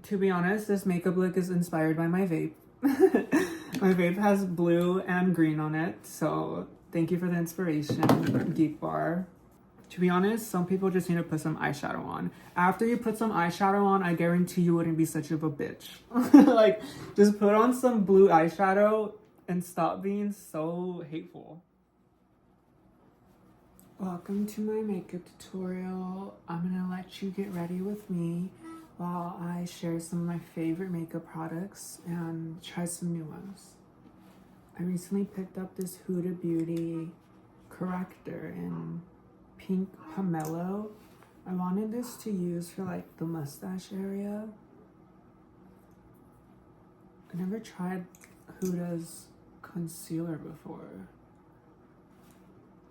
To be honest, this makeup look is inspired by my vape. My vape has blue and green on it, so thank you for the inspiration, Geek Bar. To be honest, some people just need to put some eyeshadow on. After you put some eyeshadow on, I guarantee you wouldn't be such of a bitch. Like, just put on some blue eyeshadow and stop being so hateful. Welcome to my makeup tutorial. I'm gonna let you get ready with me while I share some of my favorite makeup products and try some new ones. I recently picked up this Huda Beauty corrector in pink pomelo. I wanted this to use for like the mustache area. I never tried Huda's concealer before.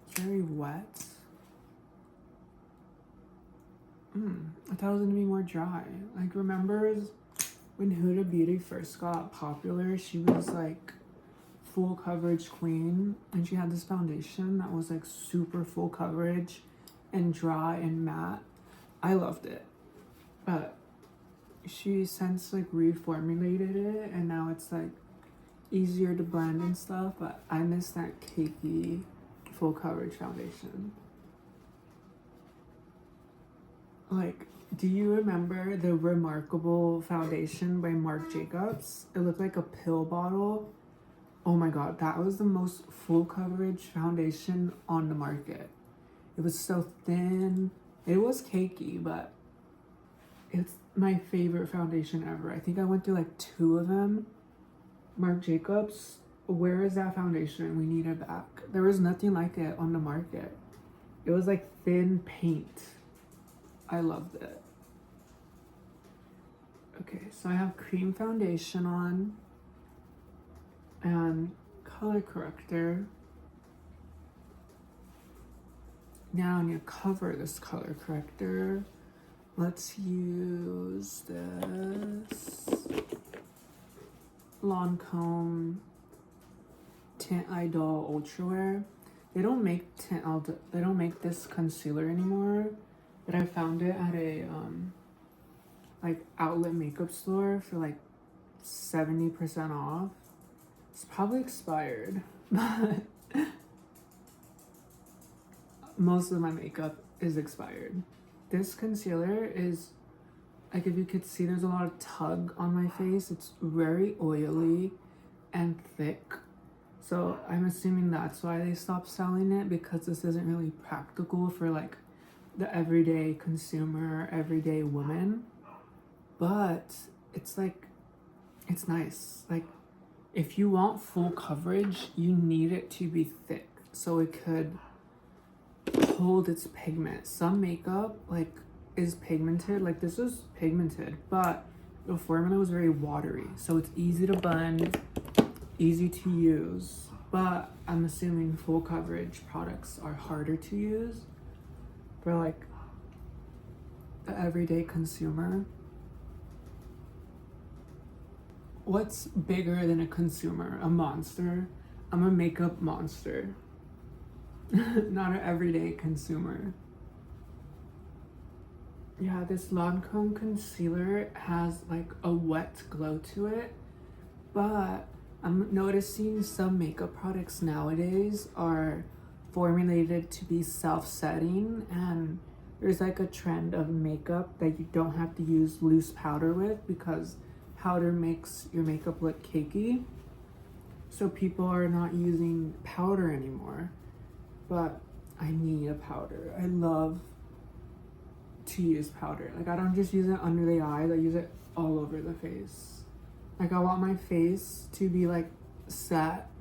It's very wet. I thought it was gonna be more dry. Like, remember when Huda Beauty first got popular, she was like full coverage queen, and she had this foundation that was like super full coverage and dry and matte. I loved it, but she since like reformulated it, and now it's like easier to blend and stuff. But I miss that cakey full coverage foundation. Like, do you remember the Remarkable foundation by Marc Jacobs? It looked like a pill bottle. Oh my god, that was the most full coverage foundation on the market. It was so thin. It was cakey, but it's my favorite foundation ever. I think I went through like 2 of them. Marc Jacobs, where is that foundation? We need it back. There was nothing like it on the market. It was like thin paint. I loved it. Okay, so I have cream foundation on and color corrector. Now I'm gonna cover this color corrector. Let's use this Lancôme Tint Idol Ultra Wear. They don't make this concealer anymore, but I found it at a like outlet makeup store for like 70% off. It's probably expired, but most of my makeup is expired. This concealer is, like, if you could see, there's a lot of tug on my face. It's very oily and thick. So I'm assuming that's why they stopped selling it, because this isn't really practical for like the everyday consumer, everyday woman. But it's like, it's nice. Like, if you want full coverage, you need it to be thick so it could hold its pigment. Some makeup like is pigmented, like this is pigmented, but the formula was very watery, so it's easy to blend, easy to use. But I'm assuming full coverage products are harder to use for like the everyday consumer. What's bigger than a consumer? A monster. I'm a makeup monster. Not an everyday consumer. Yeah, this Lancôme concealer has like a wet glow to it, but I'm noticing some makeup products nowadays are formulated to be self-setting, and there's like a trend of makeup that you don't have to use loose powder with, because powder makes your makeup look cakey. So people are not using powder anymore. But I need a powder. I love to use powder. Like, I don't just use it under the eyes, I use it all over the face. Like, I want my face to be like set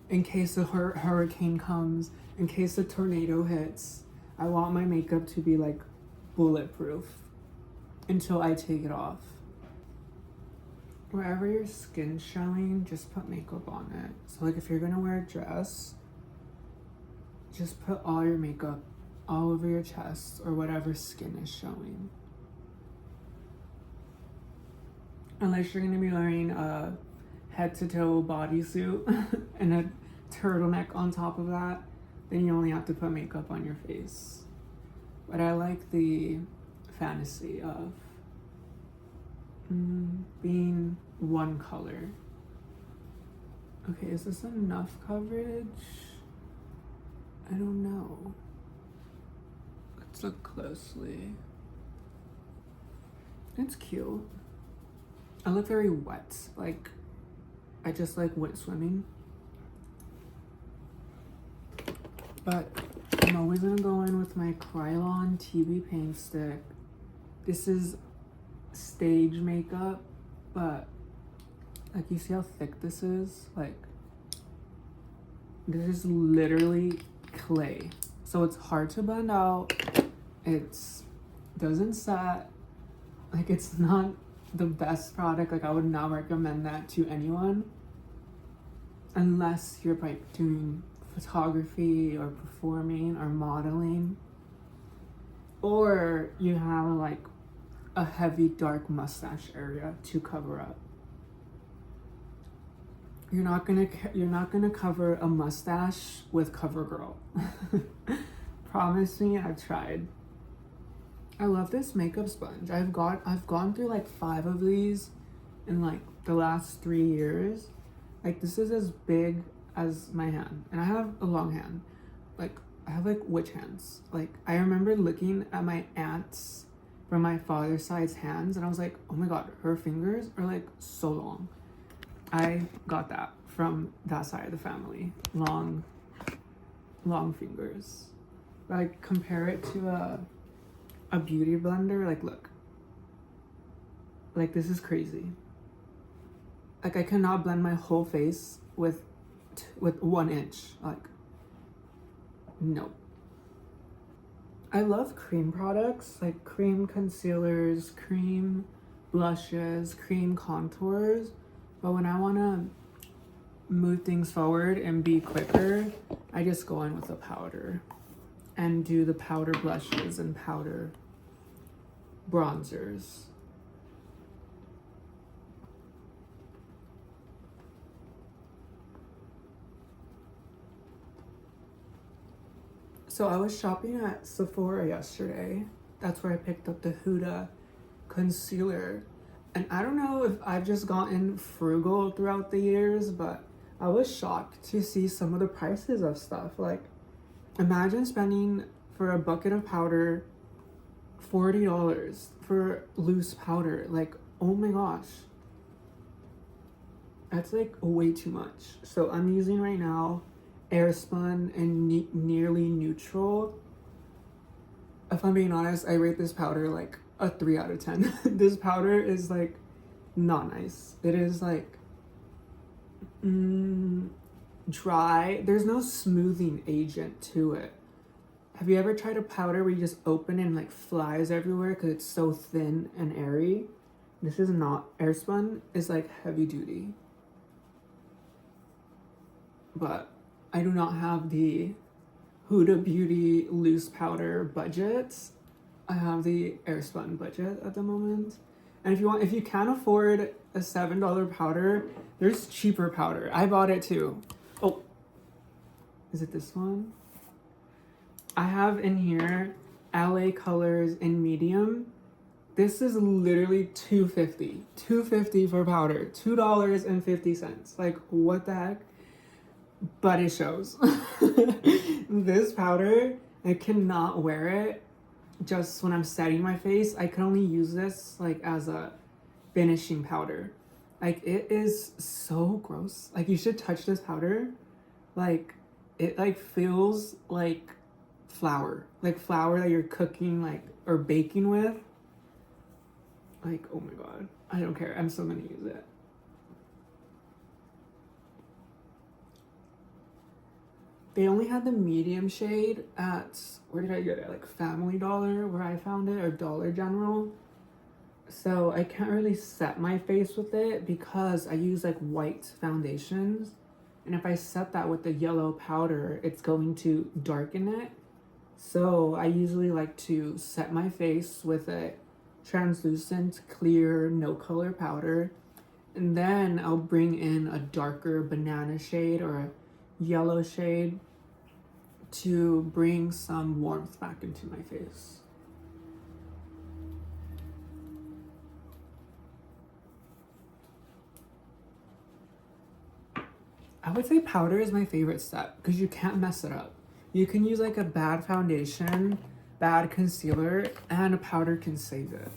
in case a hurricane comes, in case a tornado hits. I want my makeup to be like bulletproof until I take it off. Wherever your skin's showing, just put makeup on it. So like, if you're gonna wear a dress, just put all your makeup all over your chest or whatever skin is showing. Unless you're gonna be wearing a head to toe bodysuit and a turtleneck on top of that, then you only have to put makeup on your face. But I like the fantasy of being one color. Okay, is this enough coverage? I don't know. Let's look closely. It's cute. I look very wet. Like, I just like wet swimming. But I'm always gonna go in with my Krylon TB paint stick. This is stage makeup, but like, you see how thick this is? Like, this is literally clay. So it's hard to blend out. It's doesn't set. Like, it's not the best product. Like, I would not recommend that to anyone unless you're like doing photography or performing or modeling, or you have like a heavy dark mustache area to cover up. You're not gonna cover a mustache with CoverGirl. Promise me, I've tried. I love this makeup sponge. I've gone through like 5 of these in like the last 3 years. Like, this is as big as my hand, and I have a long hand. Like, I have like witch hands. Like, I remember looking at my aunt's from my father's side's hands, and I was like, oh my god, her fingers are like so long. I got that from that side of the family. Long fingers. Like, compare it to a beauty blender. Like, look. Like, this is crazy. Like, I cannot blend my whole face with 1 inch. Like, no. I love cream products, like cream concealers, cream blushes, cream contours. But when I want to move things forward and be quicker, I just go in with a powder and do the powder blushes and powder bronzers. So I was shopping at Sephora yesterday. That's where I picked up the Huda concealer. And I don't know if I've just gotten frugal throughout the years, but I was shocked to see some of the prices of stuff. Like, imagine spending for a bucket of powder $40 for loose powder. Like, oh my gosh. That's like way too much. So I'm using right now Airspun and Nearly Neutral. If I'm being honest, I rate this powder like a 3 out of 10. This powder is like not nice. It is like dry. There's no smoothing agent to it. Have you ever tried a powder where you just open it and like flies everywhere because it's so thin and airy? This is not. Airspun is like heavy duty. But I do not have the Huda Beauty loose powder budget. I have the Airspun budget at the moment. And if you can't afford a $7 powder, there's cheaper powder. I bought it too. Oh, is it this one? I have in here LA Colors in medium. This is literally $2.50. $2.50 for powder. $2.50. Like, what the heck? But it shows. This powder, I cannot wear it just when I'm setting my face. I can only use this like as a finishing powder. Like, it is so gross. Like, you should touch this powder. Like, it like feels like flour. Like flour that you're cooking like or baking with. Like, oh my god. I don't care. I'm still gonna use it. They only had the medium shade at, where did I get it? Like Family Dollar, where I found it, or Dollar General. So I can't really set my face with it because I use like white foundations. And if I set that with the yellow powder, it's going to darken it. So I usually like to set my face with a translucent, clear, no color powder. And then I'll bring in a darker banana shade or a yellow shade to bring some warmth back into my face. I would say powder is my favorite step because you can't mess it up. You can use like a bad foundation, bad concealer, and a powder can save it.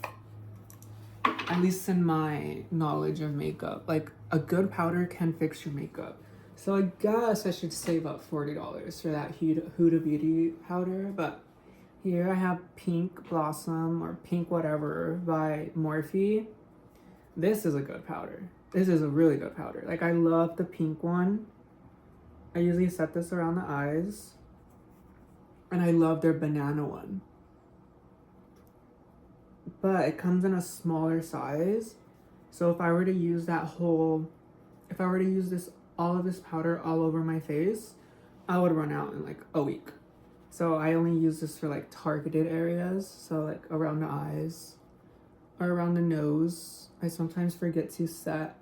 At least in my knowledge of makeup, like a good powder can fix your makeup. So I guess I should save up $40 for that Huda Beauty powder. But here I have Pink Blossom or Pink whatever by Morphe. This is a good powder. This is a really good powder. Like, I love the pink one. I usually set this around the eyes. And I love their banana one. But it comes in a smaller size. So if I were to use all of this powder all over my face, I would run out in like a week. So I only use this for like targeted areas. So like around the eyes or around the nose. I sometimes forget to set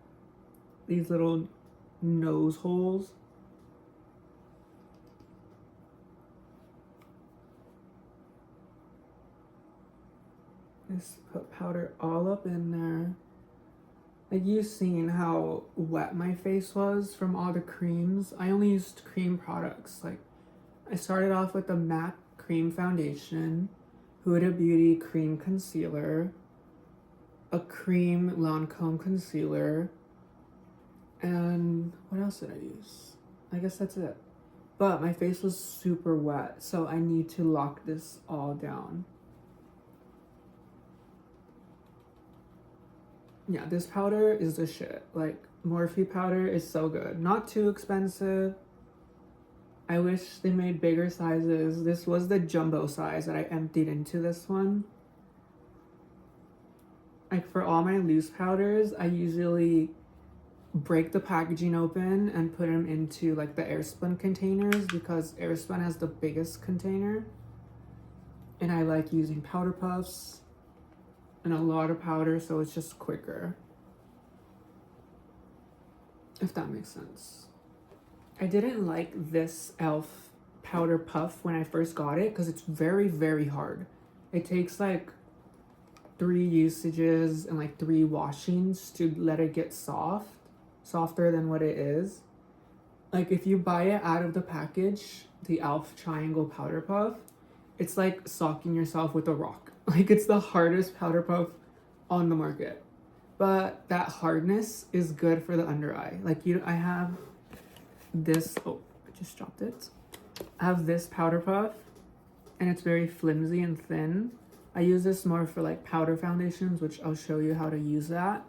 these little nose holes. Just put powder all up in there. Like, you've seen how wet my face was from all the creams. I only used cream products. Like, I started off with the MAC cream foundation, Huda Beauty cream concealer, a cream Lancôme concealer, and what else did I use? I guess that's it. But my face was super wet, so I need to lock this all down. Yeah, this powder is the shit. Like, Morphe powder is so good. Not too expensive. I wish they made bigger sizes. This was the jumbo size that I emptied into this one. Like, for all my loose powders, I usually break the packaging open and put them into like the Airspun containers because Airspun has the biggest container. And I like using powder puffs and a lot of powder, so it's just quicker. If that makes sense. I didn't like this e.l.f. powder puff when I first got it because it's very, very hard. It takes like 3 usages and like 3 washings to let it get softer than what it is. Like, if you buy it out of the package, the e.l.f. triangle powder puff, it's like socking yourself with a rock. Like, it's the hardest powder puff on the market. But that hardness is good for the under eye. Like, I have this, oh, I just dropped it. I have this powder puff and it's very flimsy and thin. I use this more for like powder foundations, which I'll show you how to use that.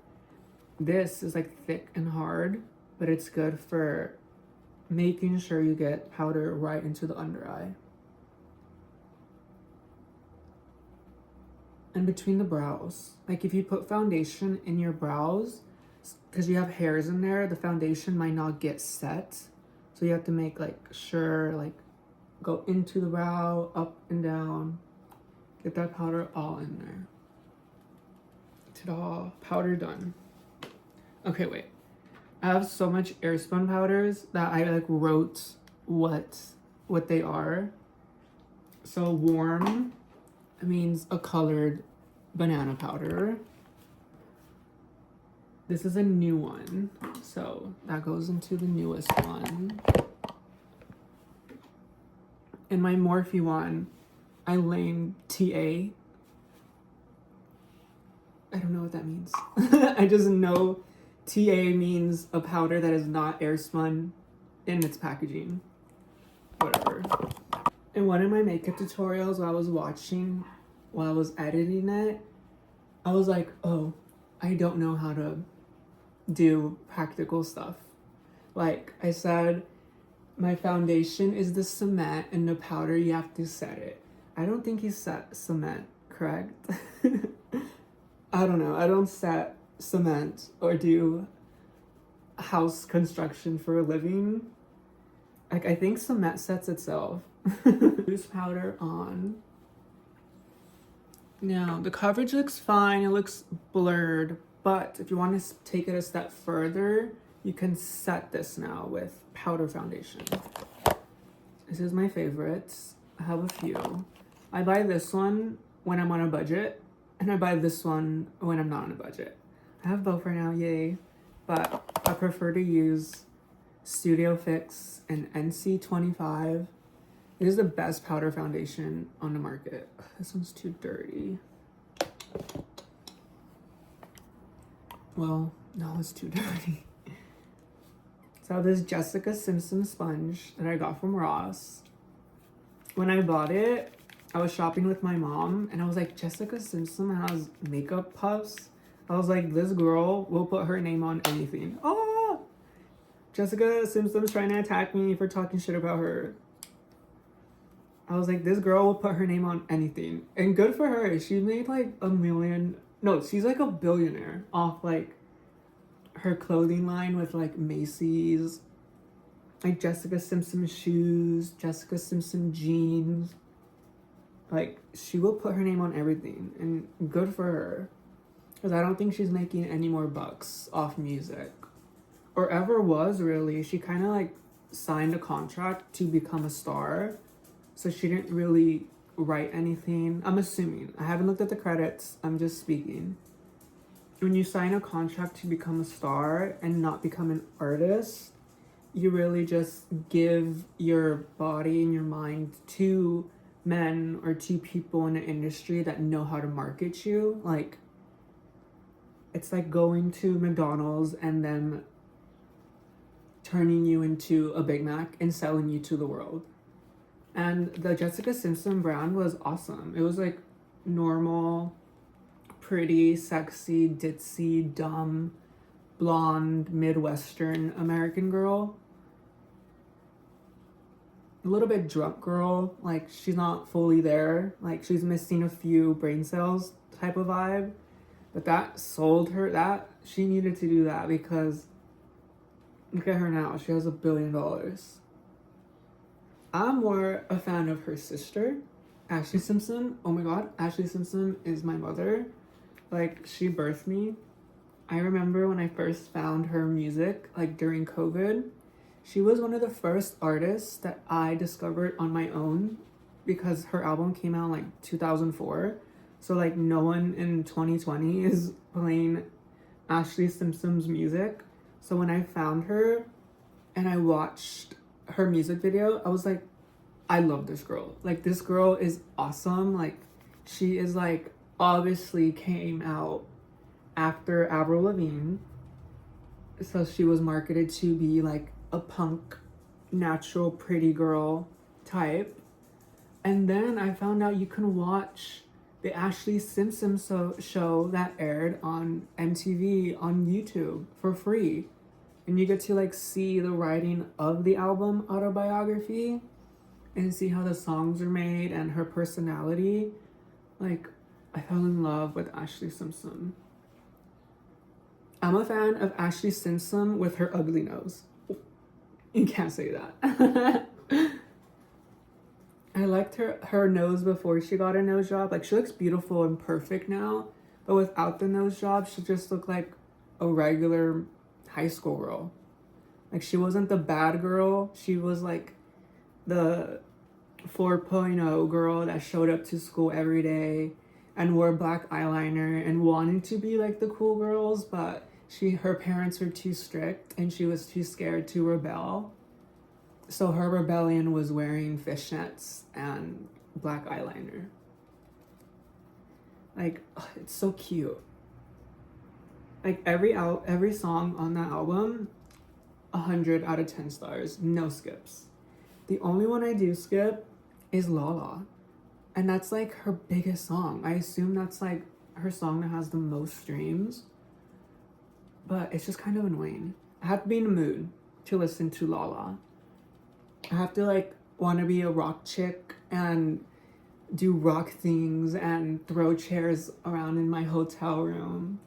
This is like thick and hard, but it's good for making sure you get powder right into the under eye. And between the brows. Like, if you put foundation in your brows, because you have hairs in there, the foundation might not get set. So you have to make like sure, like, go into the brow, up and down. Get that powder all in there. Ta-da, powder done. Okay, wait. I have so much Airspun powders that I like wrote what they are. So warm means a colored banana powder. This is a new one, so that goes into the newest one. In my Morphe one, I named TA. I don't know what that means. I just know TA means a powder that is not airspun in its packaging. Whatever. In one of my makeup tutorials while I was editing it, I was like, oh, I don't know how to do practical stuff. Like, I said, my foundation is the cement and the powder, you have to set it. I don't think you set cement, correct? I don't know. I don't set cement or do house construction for a living. Like, I think cement sets itself. Loose powder on. Now, the coverage looks fine. It looks blurred. But if you want to take it a step further, you can set this now with powder foundation. This is my favorite. I have a few. I buy this one when I'm on a budget, and I buy this one when I'm not on a budget. I have both right now, yay. But I prefer to use Studio Fix in NC25. It is the best powder foundation on the market. Ugh, this one's too dirty. Well, no, it's too dirty. So this Jessica Simpson sponge that I got from Ross. When I bought it, I was shopping with my mom and I was like, Jessica Simpson has makeup puffs. I was like, this girl will put her name on anything. Oh, Jessica Simpson's trying to attack me for talking shit about her. I was like, this girl will put her name on anything. And good for her. She made like $1 million. No, she's like a billionaire off like her clothing line with like Macy's, like Jessica Simpson shoes, Jessica Simpson jeans. Like, she will put her name on everything. And good for her. Because I don't think she's making any more bucks off music. Or ever was, really. She kind of like signed a contract to become a star. So she didn't really write anything. I'm assuming. I haven't looked at the credits. I'm just speaking. When you sign a contract to become a star and not become an artist, you really just give your body and your mind to men or to people in the industry that know how to market you. Like, it's like going to McDonald's and then turning you into a Big Mac and selling you to the world. And the Jessica Simpson brand was awesome. It was like normal, pretty, sexy, ditzy, dumb, blonde, Midwestern American girl. A little bit drunk girl. Like, she's not fully there. Like, she's missing a few brain cells type of vibe. But that sold her. That she needed to do that because look at her now. She has $1 billion. I'm more a fan of her sister, Ashley Simpson. Oh my god, Ashley Simpson is my mother. Like, she birthed me. I remember when I first found her music, like during COVID, she was one of the first artists that I discovered on my own because her album came out in like 2004. So like no one in 2020 is playing Ashley Simpson's music. So when I found her and I watched her music video, I was like, I love this girl. Like, this girl is awesome. Like, she is like obviously came out after Avril Lavigne. So she was marketed to be like a punk, natural, pretty girl type. And then I found out you can watch the Ashley Simpson show that aired on MTV on YouTube for free. And you get to like see the writing of the album autobiography and see how the songs are made and her personality. Like, I fell in love with Ashley Simpson. I'm a fan of Ashley Simpson with her ugly nose. You can't say that. I liked her nose before she got a nose job. Like, she looks beautiful and perfect now. But without the nose job, she just looked like a regular high school girl. Like, she wasn't the bad girl. She was like the 4.0 girl that showed up to school every day and wore black eyeliner and wanted to be like the cool girls, but her parents were too strict and she was too scared to rebel. So her rebellion was wearing fishnets and black eyeliner. Like, it's so cute. Like, every song on that album, 100 out of 10 stars, no skips. The only one I do skip is Lala. And that's like her biggest song. I assume that's like her song that has the most streams. But it's just kind of annoying. I have to be in the mood to listen to Lala. I have to like want to be a rock chick and do rock things and throw chairs around in my hotel room.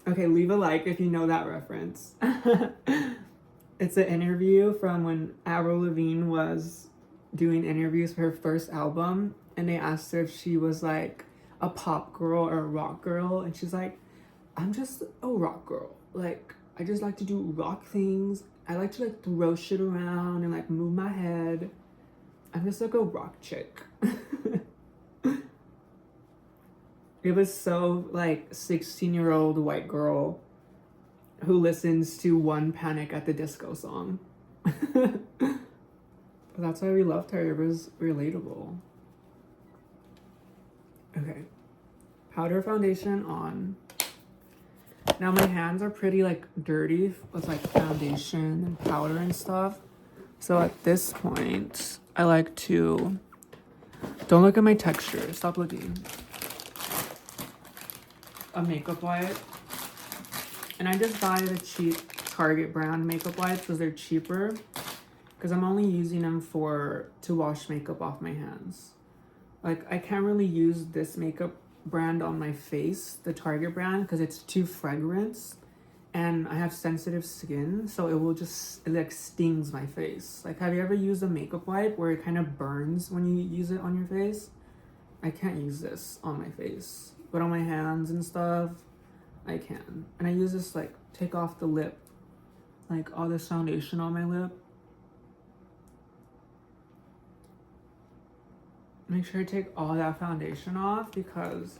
Okay, leave a like if you know that reference. It's an interview from when Avril Lavigne was doing interviews for her first album, and they asked her if she was like a pop girl or a rock girl, and she's like, I'm just a rock girl. Like, I just like to do rock things. I like to like throw shit around and like move my head. I'm just like a rock chick. It was so like 16-year-old white girl who listens to one Panic at the Disco song. That's why we loved her. It was relatable. Okay. Powder foundation on. Now my hands are pretty like dirty with like foundation and powder and stuff. So at this point, I like to, don't look at my texture, stop looking. A makeup wipe. And I just buy the cheap Target brand makeup wipes because they're cheaper. Because I'm only using them to wash makeup off my hands. Like I can't really use this makeup brand on my face, the Target brand, because it's too fragrant and I have sensitive skin, so it like stings my face. Like, have you ever used a makeup wipe where it kind of burns when you use it on your face? I can't use this on my face, but on my hands and stuff I can. And I use this like take off the lip, like all this foundation on my lip. Make sure to take all that foundation off, because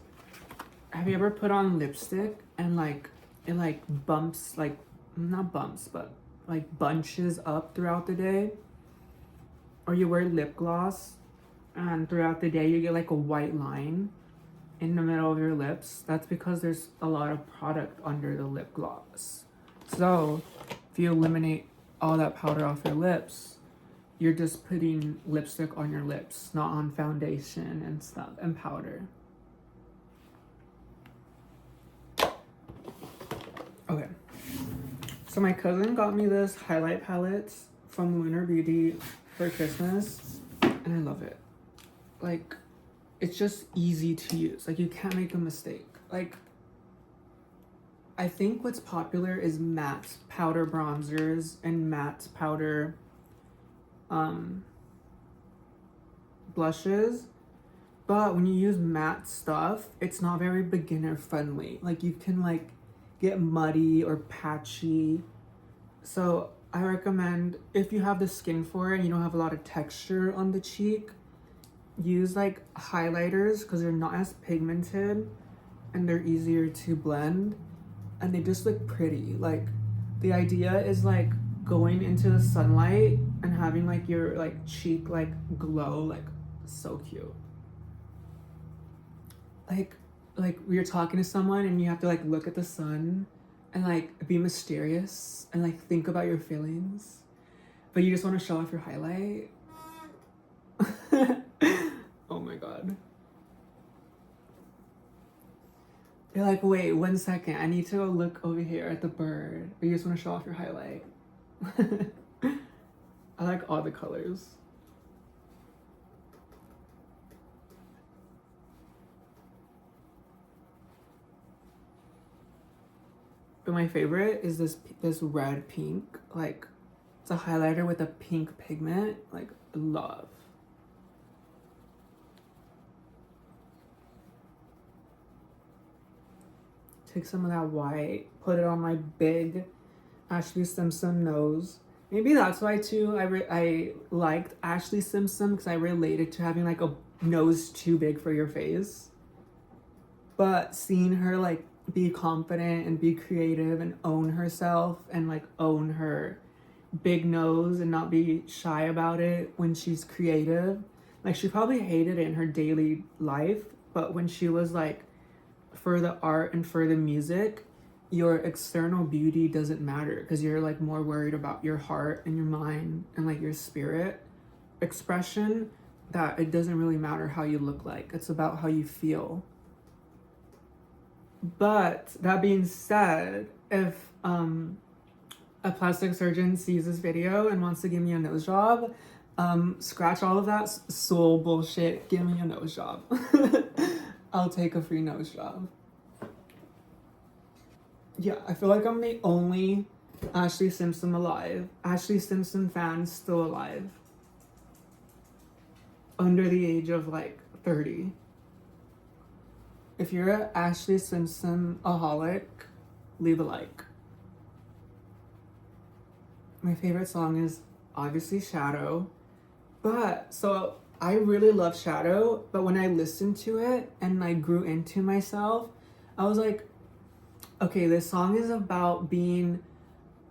have you ever put on lipstick and like it like bumps, like not bumps, but like bunches up throughout the day? Or you wear lip gloss and throughout the day you get like a white line in the middle of your lips? That's because there's a lot of product under the lip gloss. So if you eliminate all that powder off your lips, you're just putting lipstick on your lips, not on foundation and stuff and powder. Okay. So my cousin got me this highlight palette from Lunar Beauty for Christmas, and I love it. Like, it's just easy to use. Like, you can't make a mistake. Like, I think what's popular is matte powder bronzers and matte powder blushes, but when you use matte stuff, it's not very beginner friendly. Like, you can like get muddy or patchy. So I recommend, if you have the skin for it and you don't have a lot of texture on the cheek, use like highlighters, because they're not as pigmented and they're easier to blend and they just look pretty. Like, the idea is like going into the sunlight and having like your like cheek like glow, like so cute. Like you're talking to someone and you have to like look at the sun and like be mysterious and like think about your feelings, but you just want to show off your highlight. Oh my god. You're like, wait 1 second, I need to go look over here at the bird, but you just want to show off your highlight. I like all the colors. But my favorite is this red pink. Like, it's a highlighter with a pink pigment. Like, love. Take some of that white, put it on my big Ashley Simpson nose. Maybe that's why too I liked Ashley Simpson, because I related to having like a nose too big for your face. But seeing her like be confident and be creative and own herself and like own her big nose and not be shy about it when she's creative. Like, she probably hated it in her daily life, but when she was like for the art and for the music, your external beauty doesn't matter, because you're like more worried about your heart and your mind and like your spirit expression, that it doesn't really matter how you look like. It's about how you feel. But that being said, if a plastic surgeon sees this video and wants to give me a nose job, scratch all of that soul bullshit, give me a nose job. I'll take a free nose job. Yeah, I feel like I'm the only Ashley Simpson alive. Ashley Simpson fans still alive. Under the age of like 30. If you're an Ashley Simpson-aholic, leave a like. My favorite song is obviously Shadow. But, so I really love Shadow, but when I listened to it and I grew into myself, I was like, okay, this song is about being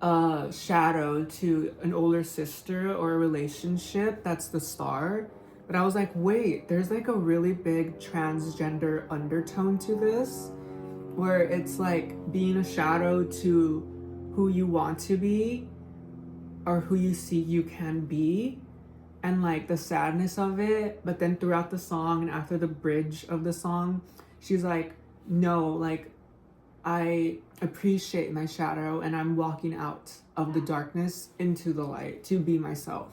a shadow to an older sister or a relationship that's the star. But I was like, wait, there's like a really big transgender undertone to this, where it's like being a shadow to who you want to be or who you see you can be, and like the sadness of it. But then throughout the song and after the bridge of the song, she's like, no, like I appreciate my shadow and I'm walking out of the darkness into the light to be myself.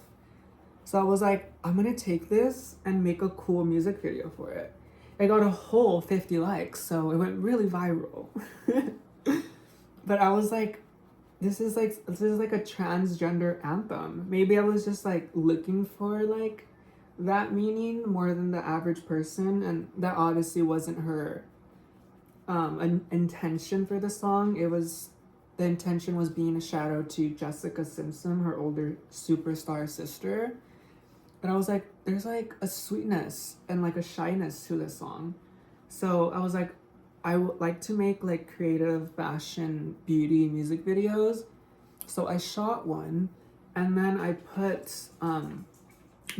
So I was like, I'm gonna take this and make a cool music video for it. It got a whole 50 likes, so it went really viral. But I was like, this is like a transgender anthem. Maybe I was just like looking for like that meaning more than the average person, and that obviously wasn't her an intention for the song. It was, the intention was being a shadow to Jessica Simpson, her older superstar sister. But I was like, there's like a sweetness and like a shyness to this song. So I was like, I would like to make like creative fashion beauty music videos. So I shot one, and then I put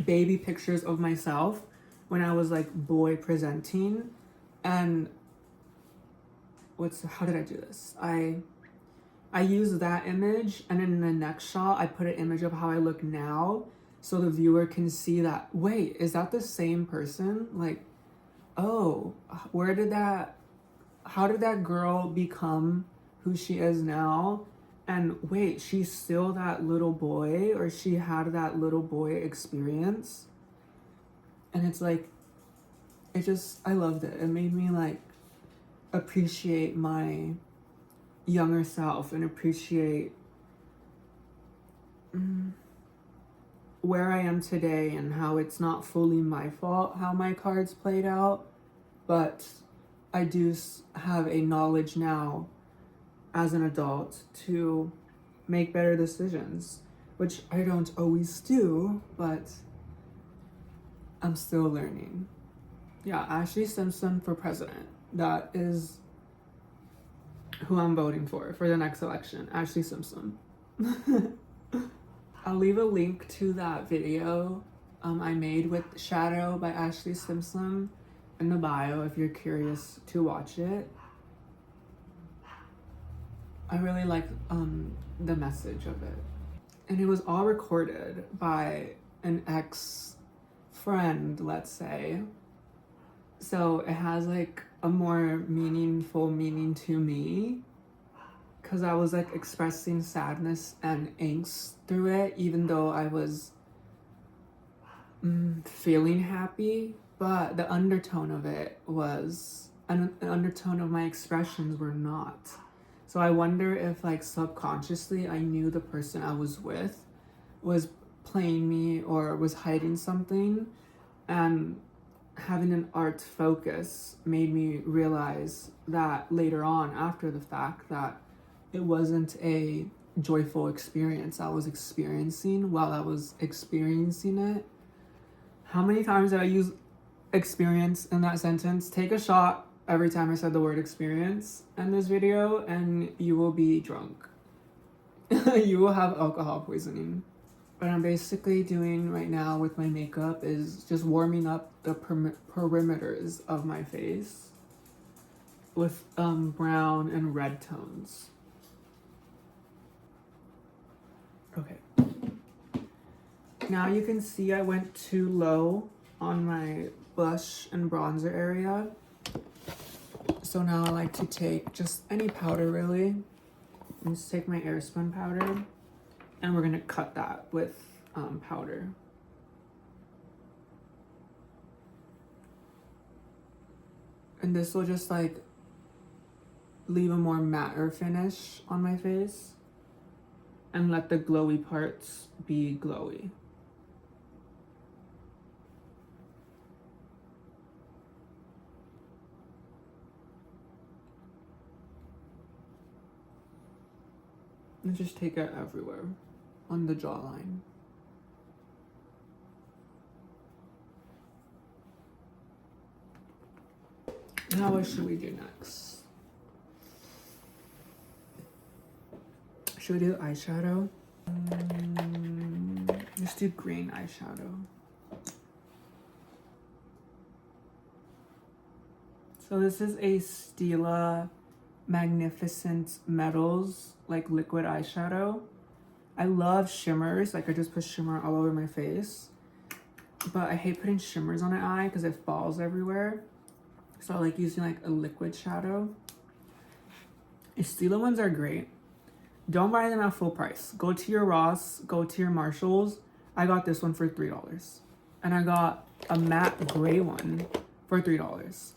baby pictures of myself when I was like boy presenting. And how did I do this? I used that image, and in the next shot I put an image of how I look now, so the viewer can see that, wait, is that the same person? Like, oh, how did that girl become who she is now? And wait, she's still that little boy, or she had that little boy experience. And it's like, I loved it. It made me like appreciate my younger self and appreciate where I am today, and how it's not fully my fault how my cards played out, but I do have a knowledge now as an adult to make better decisions, which I don't always do, but I'm still learning. Yeah, Ashley Simpson for president. That is who I'm voting for the next election. Ashley Simpson. I'll leave a link to that video I made with Shadow by Ashley Simpson in the bio if you're curious to watch it. I really like the message of it. And it was all recorded by an ex-friend, let's say. So it has like a more meaningful meaning to me, because I was like expressing sadness and angst through it, even though I was feeling happy. But the undertone of it was, an undertone of my expressions were not. So I wonder if like subconsciously I knew the person I was with was playing me or was hiding something, and having an art focus made me realize that later on, after the fact, that it wasn't a joyful experience I was experiencing while I was experiencing it. How many times did I use experience in that sentence? Take a shot every time I said the word experience in this video, and you will be drunk. You will have alcohol poisoning. What I'm basically doing right now with my makeup is just warming up the perimeters of my face with brown and red tones. Okay. Now you can see I went too low on my blush and bronzer area. So now I like to take just any powder really. And just take my airspun powder, and we're gonna cut that with powder. And this will just like leave a more matte finish on my face and let the glowy parts be glowy. And just take it everywhere on the jawline. Now what should we do next? Should we do eyeshadow? Let's do green eyeshadow. So this is a Stila Magnificent Metals, like liquid eyeshadow. I love shimmers, like I just put shimmer all over my face. But I hate putting shimmers on an eye because it falls everywhere. So I like using like a liquid shadow. Stila ones are great. Don't buy them at full price. Go to your Ross, go to your Marshalls. I got this one for $3. And I got a matte gray one for $3.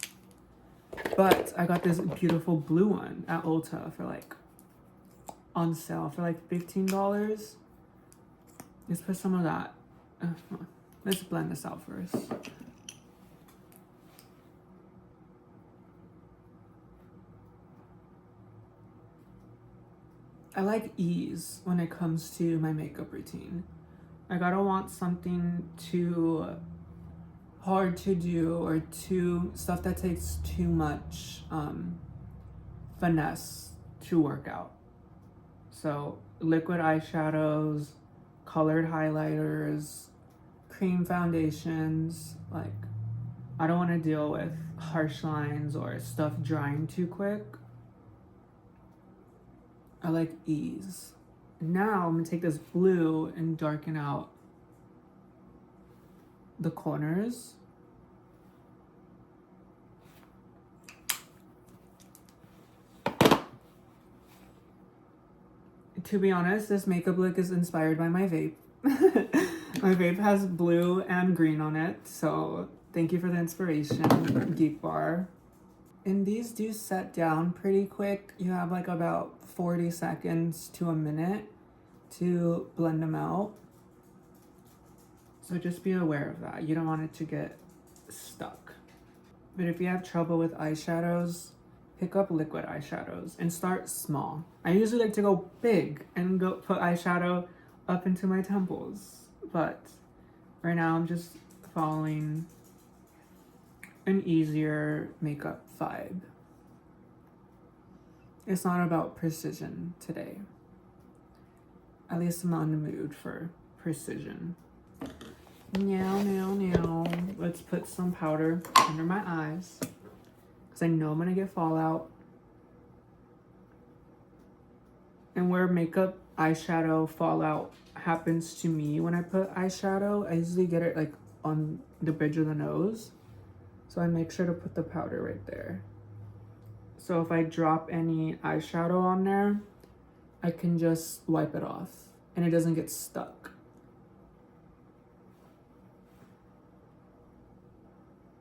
But I got this beautiful blue one at Ulta for like, on sale for like $15. Let's put some of that. Let's blend this out first. I like ease when it comes to my makeup routine. Like I don't want something too hard to do or too stuff that takes too much finesse to work out. So liquid eyeshadows, colored highlighters, cream foundations. Like I don't want to deal with harsh lines or stuff drying too quick. I like ease. Now I'm gonna take this blue and darken out the corners. To be honest, this makeup look is inspired by my vape. My vape has blue and green on it, so thank you for the inspiration, Geek Bar. And these do set down pretty quick. You have like about 40 seconds to a minute to blend them out. So just be aware of that. You don't want it to get stuck. But if you have trouble with eyeshadows, pick up liquid eyeshadows and start small. I usually like to go big and go put eyeshadow up into my temples. But right now I'm just following an easier makeup vibe. It's not about precision today. At least I'm not in the mood for precision. Now. Let's put some powder under my eyes because I know I'm gonna get fallout. And where makeup eyeshadow fallout happens to me when I put eyeshadow, I usually get it like on the bridge of the nose. So I make sure to put the powder right there. So if I drop any eyeshadow on there, I can just wipe it off and it doesn't get stuck.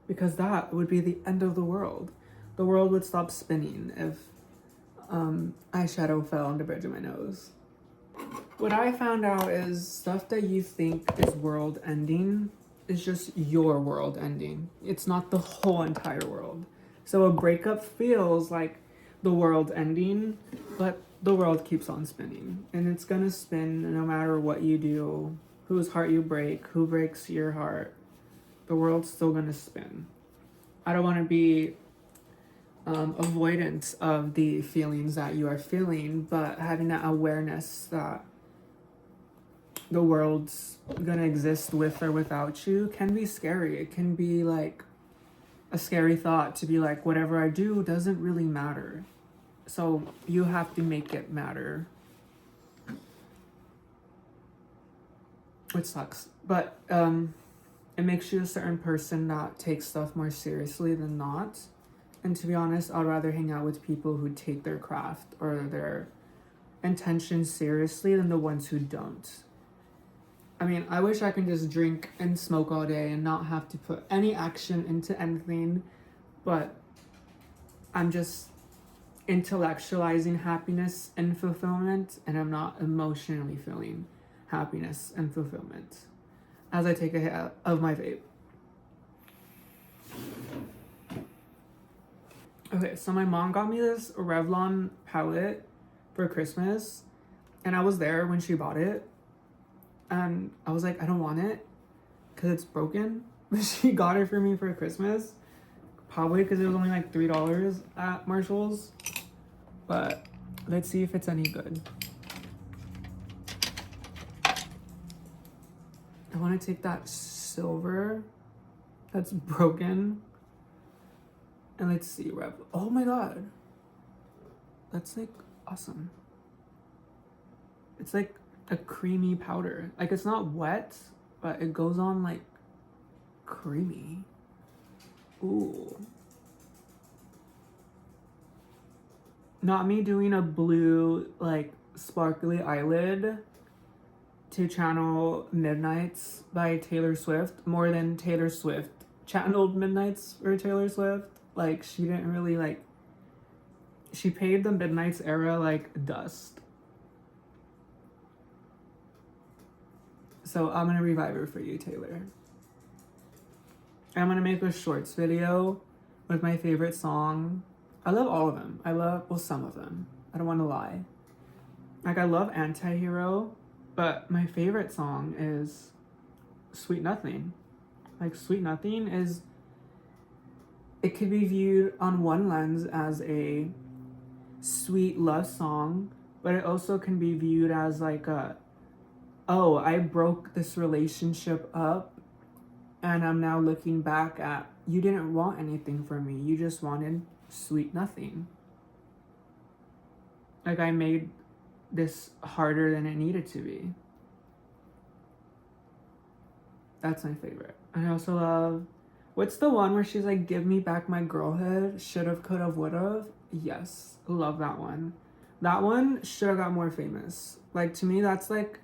Because that would be the end of the world. The world would stop spinning if eyeshadow fell on the bridge of my nose. What I found out is stuff that you think is world ending is just your world ending. It's not the whole entire world. So a breakup feels like the world ending, but the world keeps on spinning. And it's gonna spin no matter what you do, whose heart you break, who breaks your heart. The world's still gonna spin. I don't wanna be avoidant of the feelings that you are feeling, but having that awareness that the world's gonna exist with or without you can be scary. It can be like a scary thought to be like, whatever I do doesn't really matter. So you have to make it matter. Which sucks. But it makes you a certain person that takes stuff more seriously than not. And to be honest, I'd rather hang out with people who take their craft or their intentions seriously than the ones who don't. I mean, I wish I could just drink and smoke all day and not have to put any action into anything, but I'm just intellectualizing happiness and fulfillment, and I'm not emotionally feeling happiness and fulfillment as I take a hit of my vape. Okay, so my mom got me this Revlon palette for Christmas, and I was there when she bought it. And I was like, I don't want it because it's broken. But she got it for me for Christmas. Probably because it was only like $3 at Marshalls. But let's see if it's any good. I want to take that silver that's broken. And let's see, oh my god. That's like awesome. It's like a creamy powder. Like it's not wet, but it goes on like creamy. Ooh. Not me doing a blue like sparkly eyelid to channel Midnights by Taylor Swift more than Taylor Swift channeled Midnights for Taylor Swift. Like she didn't really like, she paid the Midnights era like dust. So I'm gonna revive her for you, Taylor. I'm gonna make a shorts video with my favorite song. I love all of them. I love, well, some of them. I don't want to lie. Like I love Anti-Hero, but my favorite song is Sweet Nothing. Like Sweet Nothing is, it could be viewed on one lens as a sweet love song, but it also can be viewed as like a, oh, I broke this relationship up and I'm now looking back at, you didn't want anything from me. You just wanted sweet nothing. Like I made this harder than it needed to be. That's my favorite. I also love, what's the one where she's like, give me back my girlhood, should've, could've, would've? Yes, love that one. That one should've got more famous. Like to me, that's like,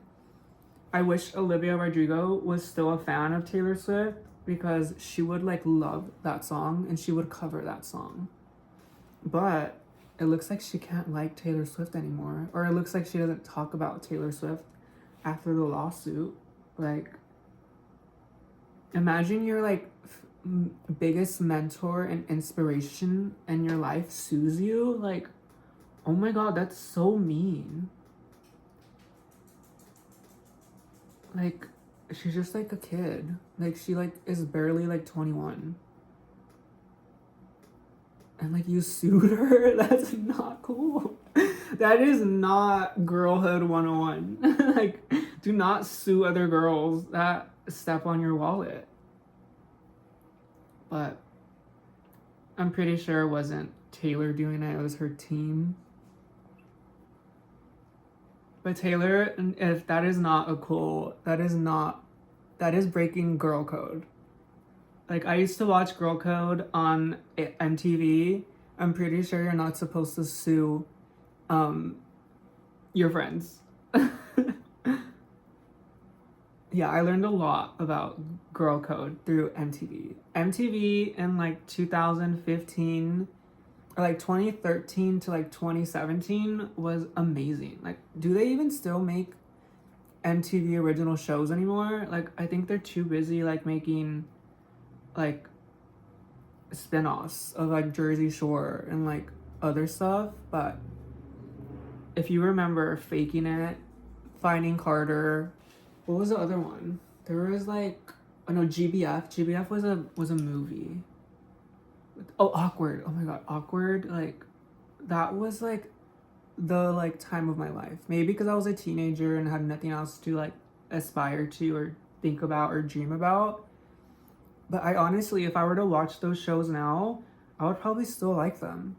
I wish Olivia Rodrigo was still a fan of Taylor Swift because she would like love that song and she would cover that song. But it looks like she can't like Taylor Swift anymore. Or it looks like she doesn't talk about Taylor Swift after the lawsuit. Like, imagine your like biggest mentor and inspiration in your life sues you. Like, oh my god, that's so mean. Like, she's just like a kid. Like, she like is barely like 21. And like you sued her? That's not cool. That is not girlhood 101. Like, do not sue other girls that step on your wallet. But I'm pretty sure it wasn't Taylor doing it, it was her team. But Taylor, if that is not a cool, that is breaking girl code. Like, I used to watch Girl Code on MTV. I'm pretty sure you're not supposed to sue your friends. Yeah, I learned a lot about Girl Code through MTV. MTV in like 2015 or like 2013 to like 2017 was amazing. Like, do they even still make MTV original shows anymore? Like, I think they're too busy like making like spin-offs of like Jersey Shore and like other stuff. But if you remember Faking It, Finding Carter, what was the other one? There was like, oh no, GBF. GBF was a movie. Oh, Awkward. Oh my god, Awkward. Like, that was like the like time of my life. Maybe because I was a teenager and had nothing else to like aspire to or think about or dream about. But I honestly, if I were to watch those shows now, I would probably still like them.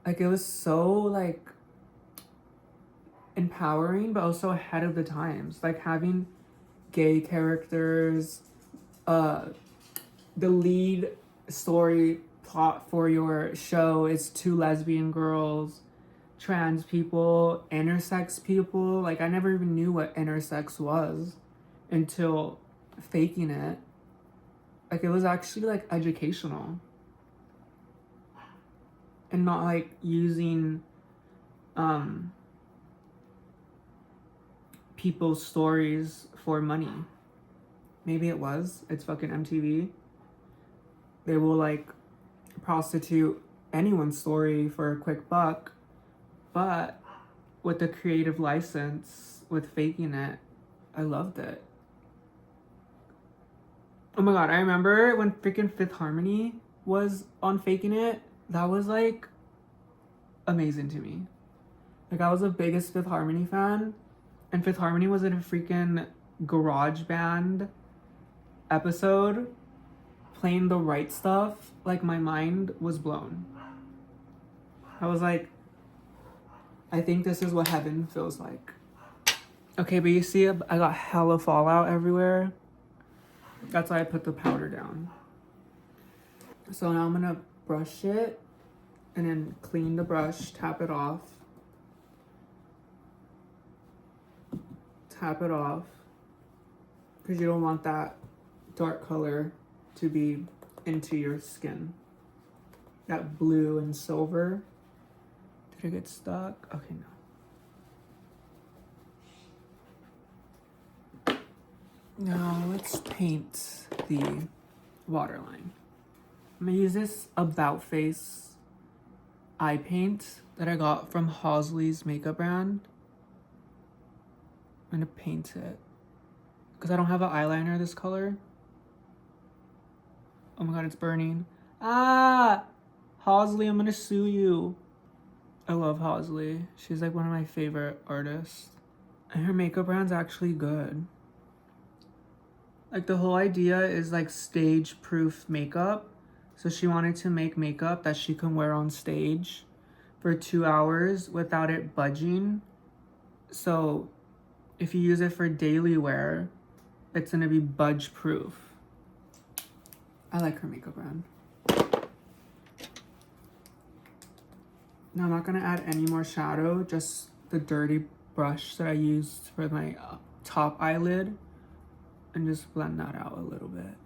Like, it was so like empowering, but also ahead of the times. Like, having gay characters, the lead story plot for your show is two lesbian girls, trans people, intersex people. Like, I never even knew what intersex was until Faking It. Like, it was actually like educational and not like using people's stories for money. Maybe it was. It's fucking MTV. They will like prostitute anyone's story for a quick buck, but with the creative license, with Faking It, I loved it. Oh my god, I remember when freaking Fifth Harmony was on Faking It. That was like amazing to me. Like, I was the biggest Fifth Harmony fan, and Fifth Harmony was in a freaking garage band episode playing the right stuff, like my mind was blown. I was like, I think this is what heaven feels like. Okay, but you see, I got hella fallout everywhere. That's why I put the powder down. So now I'm gonna brush it and then clean the brush, tap it off. Tap it off. Because you don't want that dark color to be into your skin. That blue and silver. Did it get stuck? Okay, no. Now let's paint the waterline. I'm gonna use this About Face eye paint that I got from Halsey's makeup brand. I'm gonna paint it because I don't have an eyeliner this color. Oh my god, it's burning. Ah! Halsey, I'm gonna sue you. I love Halsey. She's like one of my favorite artists. And her makeup brand's actually good. Like the whole idea is like stage proof makeup. So she wanted to make makeup that she can wear on stage for 2 hours without it budging. So if you use it for daily wear, it's gonna be budge proof. I like her makeup brand. Now I'm not gonna add any more shadow, just the dirty brush that I used for my top eyelid, and just blend that out a little bit.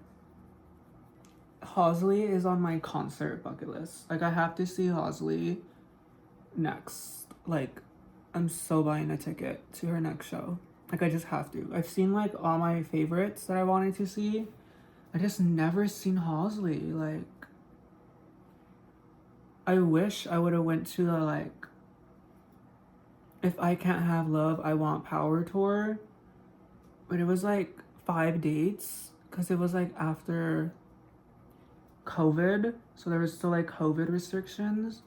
Halsey is on my concert bucket list. Like I have to see Halsey next. Like I'm so buying a ticket to her next show. Like I just have to. I've seen like all my favorites that I wanted to see. I just never seen Halsey. Like I wish I would have went to the like If I Can't Have Love, I Want Power tour. But it was like 5 dates because it was like after COVID. So there was still like COVID restrictions.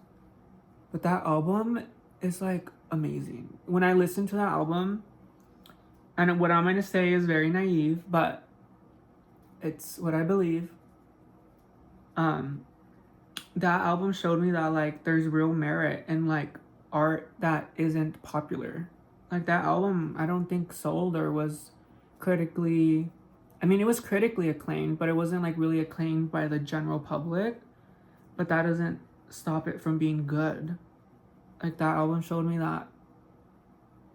But that album is like amazing. When I listen to that album, and what I'm going to say is very naive, but it's what I believe. That album showed me that like there's real merit in like art that isn't popular. Like that album I don't think sold or was critically, I mean it was critically acclaimed, but it wasn't like really acclaimed by the general public. But that doesn't stop it from being good. Like that album showed me that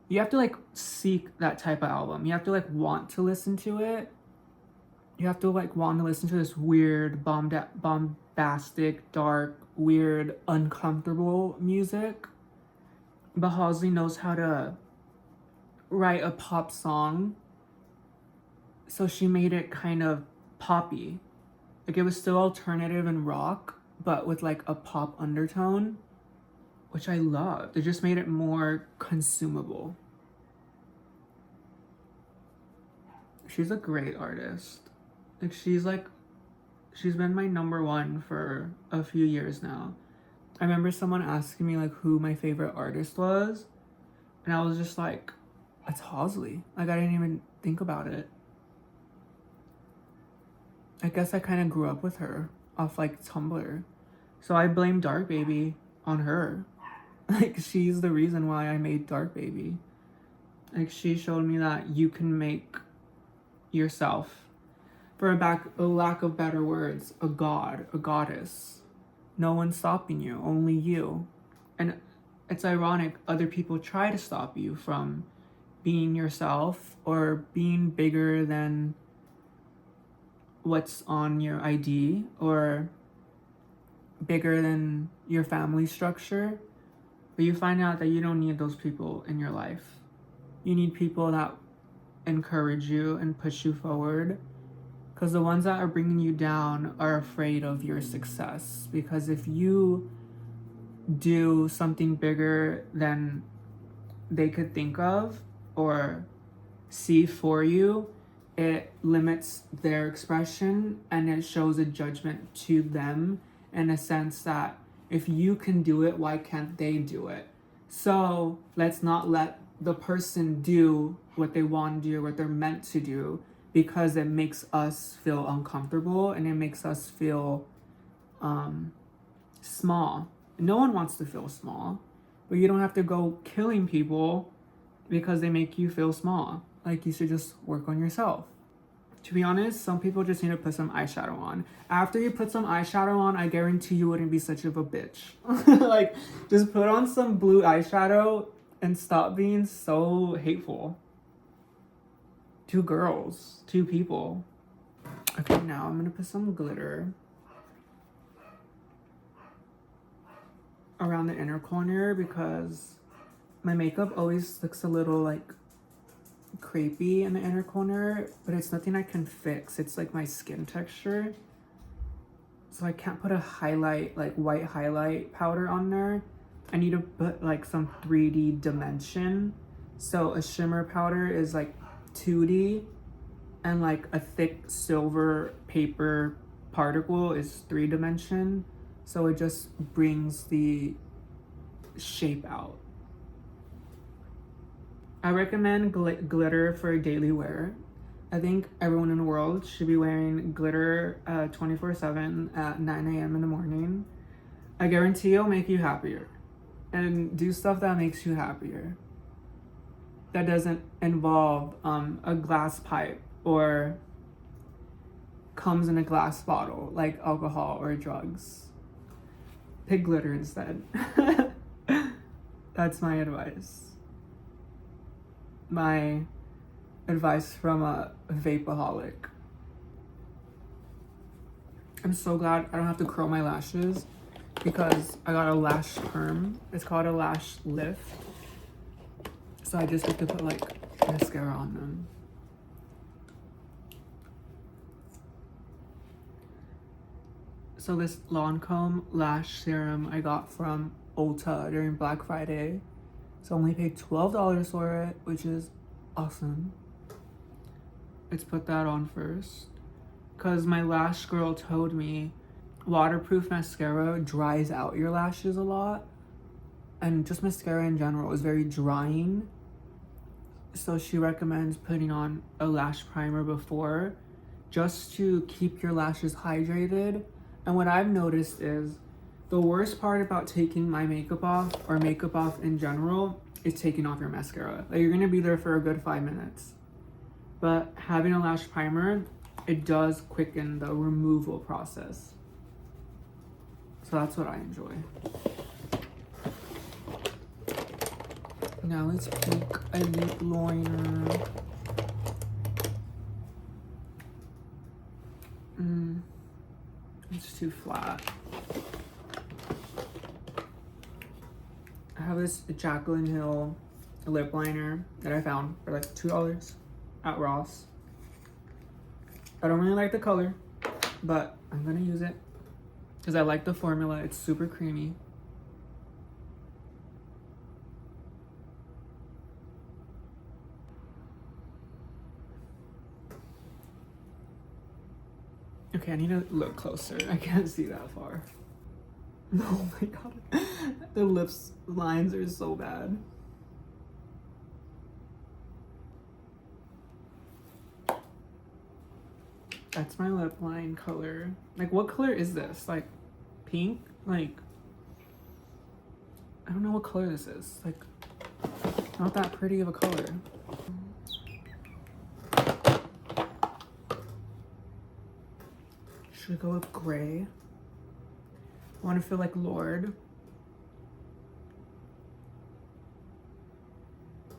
you have to like seek that type of album. You have to like want to listen to it. You have to like want to listen to this weird, bombastic, dark, weird, uncomfortable music. But Halsey knows how to write a pop song. So she made it kind of poppy. Like it was still alternative and rock, but with like a pop undertone, which I loved. It just made it more consumable. She's a great artist. Like she's been my #1 for a few years now. I remember someone asking me like who my favorite artist was, and I was just like, it's Halsey. Like I didn't even think about it. I guess I kind of grew up with her off like Tumblr. So I blame Dark Baby on her. Like she's the reason why I made Dark Baby. Like she showed me that you can make yourself, for a lack of better words, a god, a goddess. No one's stopping you, only you. And it's ironic, other people try to stop you from being yourself or being bigger than what's on your ID or bigger than your family structure. But you find out that you don't need those people in your life. You need people that encourage you and push you forward. Because the ones that are bringing you down are afraid of your success. Because if you do something bigger than they could think of or see for you, it limits their expression and it shows a judgment to them in a sense that if you can do it, why can't they do it? So let's not let the person do what they want to do, what they're meant to do, because it makes us feel uncomfortable and it makes us feel small. No one wants to feel small, but you don't have to go killing people because they make you feel small. Like, you should just work on yourself. To be honest, some people just need to put some eyeshadow on. After you put some eyeshadow on, I guarantee you wouldn't be such of a bitch. Like, just put on some blue eyeshadow and stop being so hateful. Two girls, two people. Okay, now I'm gonna put some glitter around the inner corner because my makeup always looks a little like crepey in the inner corner, but it's nothing I can fix. It's like my skin texture. So I can't put a highlight, like white highlight powder on there. I need to put like some 3D dimension. So a shimmer powder is like 2D and like a thick silver paper particle is 3 dimension. So it just brings the shape out. I recommend glitter for daily wear. I think everyone in the world should be wearing glitter 24/7 at 9 a.m. in the morning. I guarantee it'll make you happier. And do stuff that makes you happier. That doesn't involve a glass pipe or comes in a glass bottle like alcohol or drugs. Pick glitter instead. That's my advice. My advice from a vapeaholic. I'm so glad I don't have to curl my lashes because I got a lash perm. It's called a lash lift. So I just have to put like mascara on them. So this Lancôme lash serum I got from Ulta during Black Friday. So I only paid $12 for it, which is awesome. Let's put that on first. Because my lash girl told me waterproof mascara dries out your lashes a lot. And just mascara in general is very drying. So she recommends putting on a lash primer before just to keep your lashes hydrated. And what I've noticed is the worst part about taking my makeup off or makeup off in general is taking off your mascara. Like, you're gonna be there for a good 5 minutes. But having a lash primer, it does quicken the removal process. So that's what I enjoy. Now let's pick a lip liner. It's too flat. I have this Jaclyn Hill lip liner that I found for like $2 at Ross. I don't really like the color, but I'm gonna use it because I like the formula. It's super creamy. Okay, I need to look closer. I can't see that far. Oh my god. The lips lines are so bad. That's my lip line color. Like, what color is this? Like, pink? Like, I don't know what color this is. Like, not that pretty of a color. Should we go with gray? I want to feel like Lorde.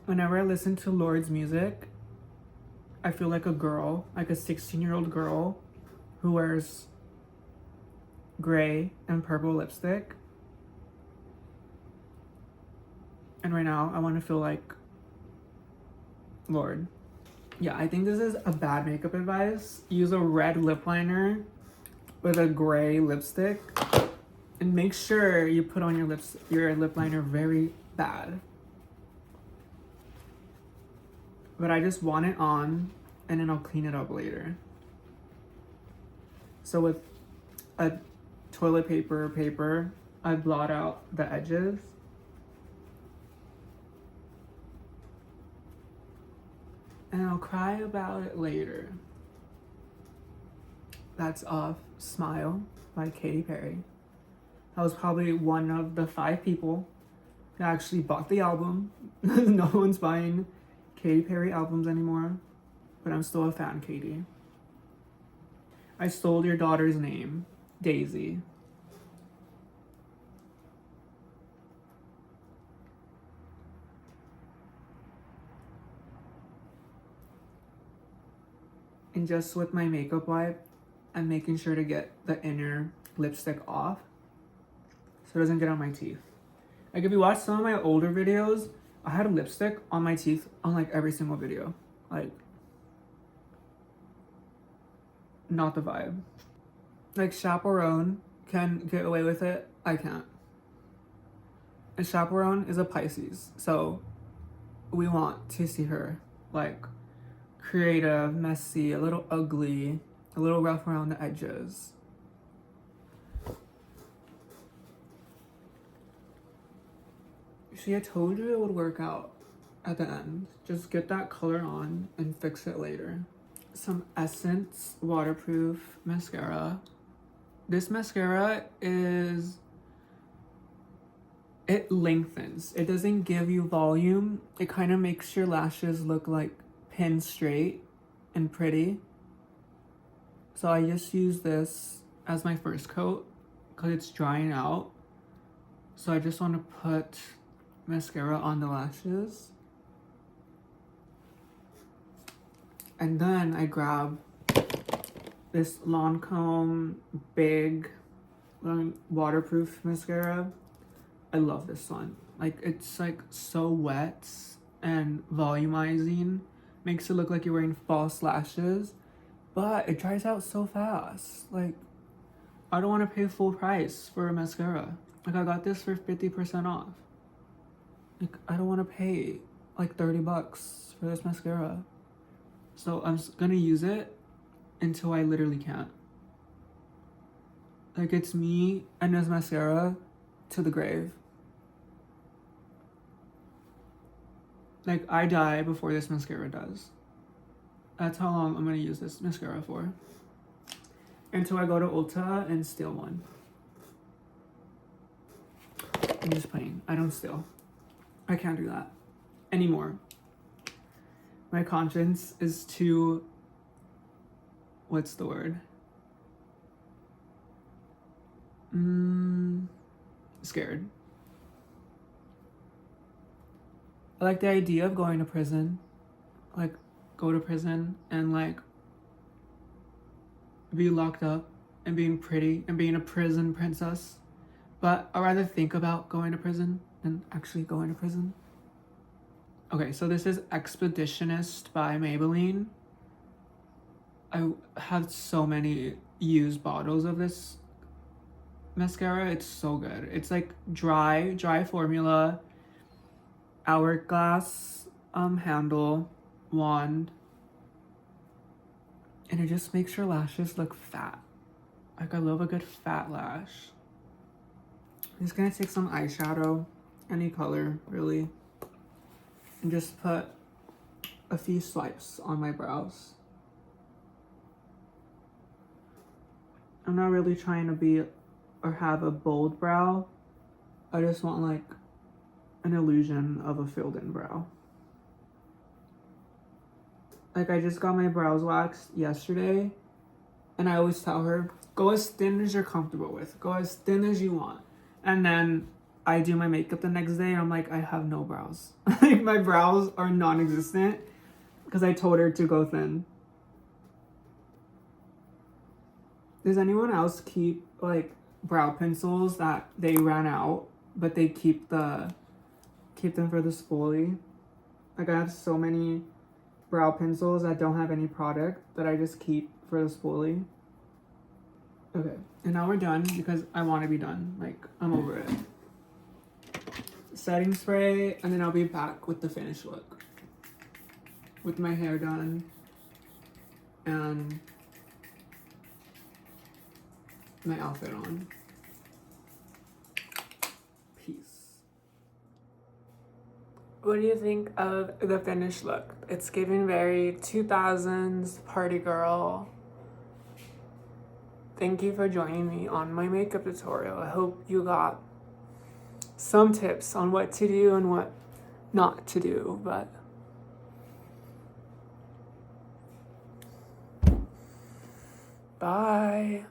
Whenever I listen to Lorde's music, I feel like a girl, like a 16-year-old girl who wears gray and purple lipstick. And right now, I want to feel like Lorde. Yeah, I think this is a bad makeup advice. Use a red lip liner with a gray lipstick. And make sure you put on your lip liner very bad. But I just want it on and then I'll clean it up later. So with a toilet paper, I blot out the edges. and I'll cry about it later. That's off Smile by Katy Perry. I was probably one of the 5 people that actually bought the album. No one's buying Katy Perry albums anymore, but I'm still a fan, Katy. I stole your daughter's name, Daisy. And just with my makeup wipe, I'm making sure to get the inner lipstick off so it doesn't get on my teeth. Like if you watch some of my older videos, I had a lipstick on my teeth on like every single video. Like, not the vibe. Like Chaperone can get away with it, I can't. And Chaperone is a Pisces, so we want to see her like creative, messy, a little ugly, a little rough around the edges. See, I told you it would work out at the end. Just get that color on and fix it later. Some Essence waterproof mascara. This mascara is, it lengthens. It doesn't give you volume. It kind of makes your lashes look like pin straight and pretty. So I just use this as my first coat because it's drying out. So I just want to put mascara on the lashes. And then I grab this Lancôme big waterproof mascara. I love this one. Like, it's like so wet and volumizing. Makes it look like you're wearing false lashes, but it dries out so fast. Like, I don't want to pay full price for a mascara. Like, I got this for 50% off. Like, I don't want to pay like 30 bucks for this mascara. So I'm gonna use it until I literally can't. Like, it's me and this mascara to the grave. Like, I die before this mascara does. That's how long I'm gonna use this mascara for. Until I go to Ulta and steal one. I'm just playing. I don't steal. I can't do that anymore. My conscience is too, what's the word? Scared. I like the idea of going to prison. Like, go to prison and like be locked up and being pretty and being a prison princess. But I'd rather think about going to prison than actually going to prison. Okay, so this is Expeditionist by Maybelline. I had so many used bottles of this mascara. It's so good. It's like dry formula, hourglass handle, wand, and it just makes your lashes look fat. Like, I love a good fat lash. I'm just gonna take some eyeshadow, any color really, and just put a few swipes on my brows. I'm not really trying to be or have a bold brow. I just want like an illusion of a filled in brow. Like, I just got my brows waxed yesterday, and I always tell her, go as thin as you're comfortable with. Go as thin as you want. And then I do my makeup the next day and I'm like, I have no brows. Like, my brows are non-existent because I told her to go thin. Does anyone else keep like brow pencils that they ran out, but they keep them for the spoolie? Like, I have so many brow pencils that don't have any product that I just keep for the spoolie. Okay, and now we're done because I want to be done. Like, I'm over it. Setting spray, and then I'll be back with the finished look. With my hair done. And my outfit on. Peace. What do you think of the finished look? It's giving very 2000s party girl. Thank you for joining me on my makeup tutorial. I hope you got some tips on what to do and what not to do, but bye.